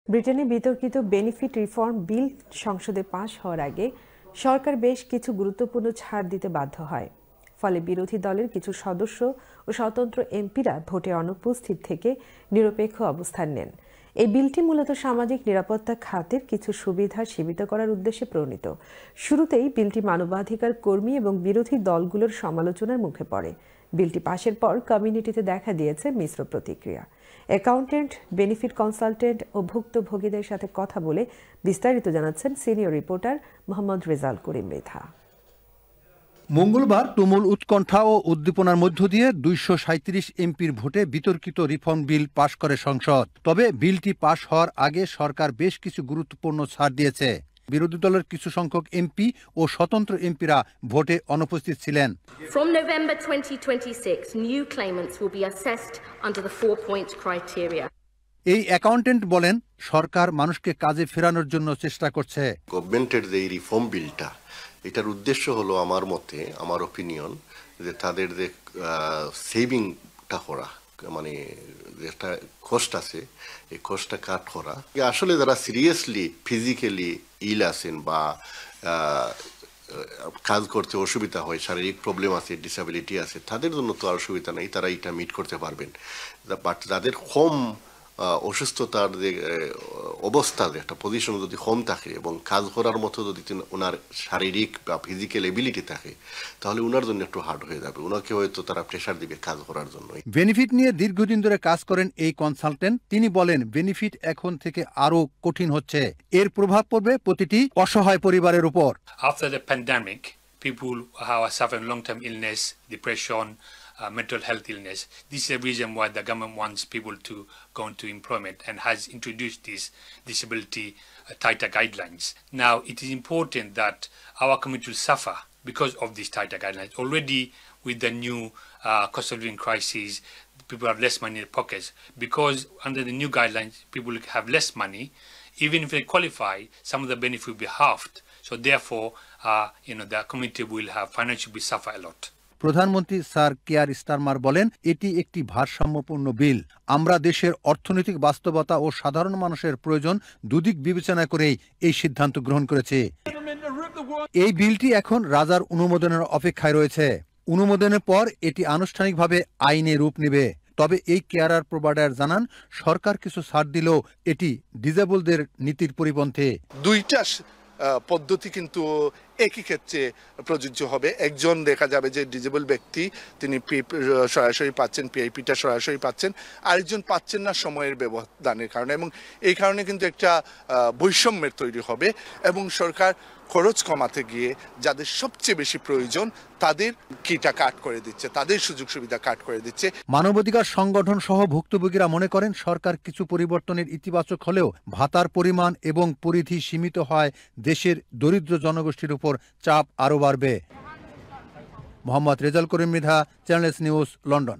ব্রিটেনে বিতর্কিত benefit reform বিল সংসদে পাশ হওয়ার আগে সরকার বেশ কিছু গুরুত্বপূর্ণ ছাড় দিতে বাধ্য হয়। ফলে বিরোধী দলের কিছু সদস্য ও স্বতন্ত্র এমপিরা ভোটে অনুপস্থিত থেকে নিরপেক্ষ অবস্থান নেন। এই বিলটি মূলত সামাজিক নিরাপত্তা খাতের কিছু সুবিধা সীমিত করার উদ্দেশ্যে প্রণীত। শুরুতেই বিলটি মানবাধিকার কর্মী এবং বিরোধী দলগুলোর সমালোচনার মুখে পড়ে। বিলটি পাশের পর কমিউনিটিতে দেখা দিয়েছে মিশ্র প্রতিক্রিয়া। অ্যাকাউন্টেন্ট, বেনিফিট কনসালটেন্ট ও ভুক্তভোগীদের সাথে কথা বলে বিস্তারিত জানাচ্ছেন সিনিয়র রিপোর্টার মোহাম্মদ রেজাল করিম মৃধা। মঙ্গলবার তুমুল উৎকণ্ঠা ও উদ্দীপনার মধ্য দিয়ে 237 এমপির ভোটে বিতর্কিত রিফর্ম বিল পাশ করে সংসদ। তবে বিলটি পাশ হওয়ার আগে সরকার বেশ কিছু গুরুত্বপূর্ণ ছাড় দিয়েছে। বিরোধী দলের কিছু সংখ্যক এমপি ও স্বতন্ত্র এমপিরা ভোটে অনুপস্থিত ছিলেন। From November 2026, new claimants will be assessed under the 4-point criteria. এই অ্যাকাউন্টেন্ট বলেন, সরকার মানুষকে কাজে ফেরানোর জন্য চেষ্টা করছে। গভর্নমেন্টের যে রিফর্ম বিলটা, এটার উদ্দেশ্য হলো আমার মতে, আমার অপিনিয়ন, যে তাদের যে সেভিংটা করা, মানে যেটা কষ্ট আছে এই কষ্টটা কাট করা। আসলে যারা সিরিয়াসলি ফিজিক্যালি ইল আছেন বা কাজ করতে অসুবিধা হয়, শারীরিক প্রবলেম আছে, ডিসেবিলিটি আছে, তাদের জন্য তো আর অসুবিধা নেই, তারা এটা মিট করতে পারবেন। বাট যাদের কম অসুস্থতার যে অবস্থা, একটা পজিশন যদি কম থাকে এবং কাজ করার মতো যদি ওনার শারীরিক বা ফিজিক্যাল এবিলিটি থাকে, তাহলে ওনার জন্য একটু হার্ড হয়ে যাবে। ওনাকে হয়তো তারা প্রেশার দিবে কাজ করার জন্য। বেনিফিট নিয়ে দীর্ঘদিন ধরে কাজ করেন এই কনসালটেন্ট। তিনি বলেন, বেনিফিট এখন থেকে আরো কঠিন হচ্ছে। এর প্রভাব পড়বে প্রতিটি অসহায় পরিবারের উপর। After the pandemic, people who are suffering long-term illness, depression, mental health illness. This is the reason why the government wants people to go into employment and has introduced these disability tighter guidelines. Now, it is important that our community will suffer because of these tighter guidelines. Already with the new cost of living crisis, people have less money in their pockets. Because under the new guidelines, people have less money. Even if they qualify, some of the benefit will be halved. So therefore, the community will have financially suffer a lot. প্রধানমন্ত্রী sir care Starmer বলেন, এটি একটি ভারসাম্যপূর্ণ বিল। আমরা দেশের অর্থনৈতিক বাস্তবতা ও সাধারণ মানুষের প্রয়োজন দুদিক বিবেচনা করেই এই সিদ্ধান্ত গ্রহণ করেছে। এই বিলটি এখন রাজার অনুমোদনের অপেক্ষায় রয়েছে। অনুমোদনের পর এটি আনুষ্ঠানিকভাবে আইনে রূপ নেবে। তবে এই কেয়ারার প্রোভাইডার জানান, সরকার কিছু ছাড় দিলেও এটি ডিজেবলদের নীতির পরিপন্থী। দুইটা পদ্ধতি কিন্তু একই ক্ষেত্রে প্রযোজ্য হবে। একজন দেখা যাবে যে ডিজেবল ব্যক্তি, তিনি সরাসরি পাচ্ছেন, পিআইপিটা সরাসরি পাচ্ছেন, আরেকজন পাচ্ছেন না সময়ের ব্যবধানের কারণে, এবং এই কারণে কিন্তু একটা বৈষম্যের তৈরি হবে। এবং সরকার খরচ কমাতে গিয়ে যাদের সবচেয়ে বেশি প্রয়োজন তাদের কিটা কাট করে দিচ্ছে, তাদের সুযোগ সুবিধা কাট করে দিচ্ছে। মানবাধিকার সংগঠন সহ ভুক্তভোগীরা মনে করেন, সরকার কিছু পরিবর্তনের ইতিবাচক হলেও ভাতার পরিমাণ এবং পরিধি সীমিত হয় দেশের দরিদ্র জনগোষ্ঠীর উপর চাপ আরও বাড়বে। Mohammad Rezal Karim Mridha, channel S news, London.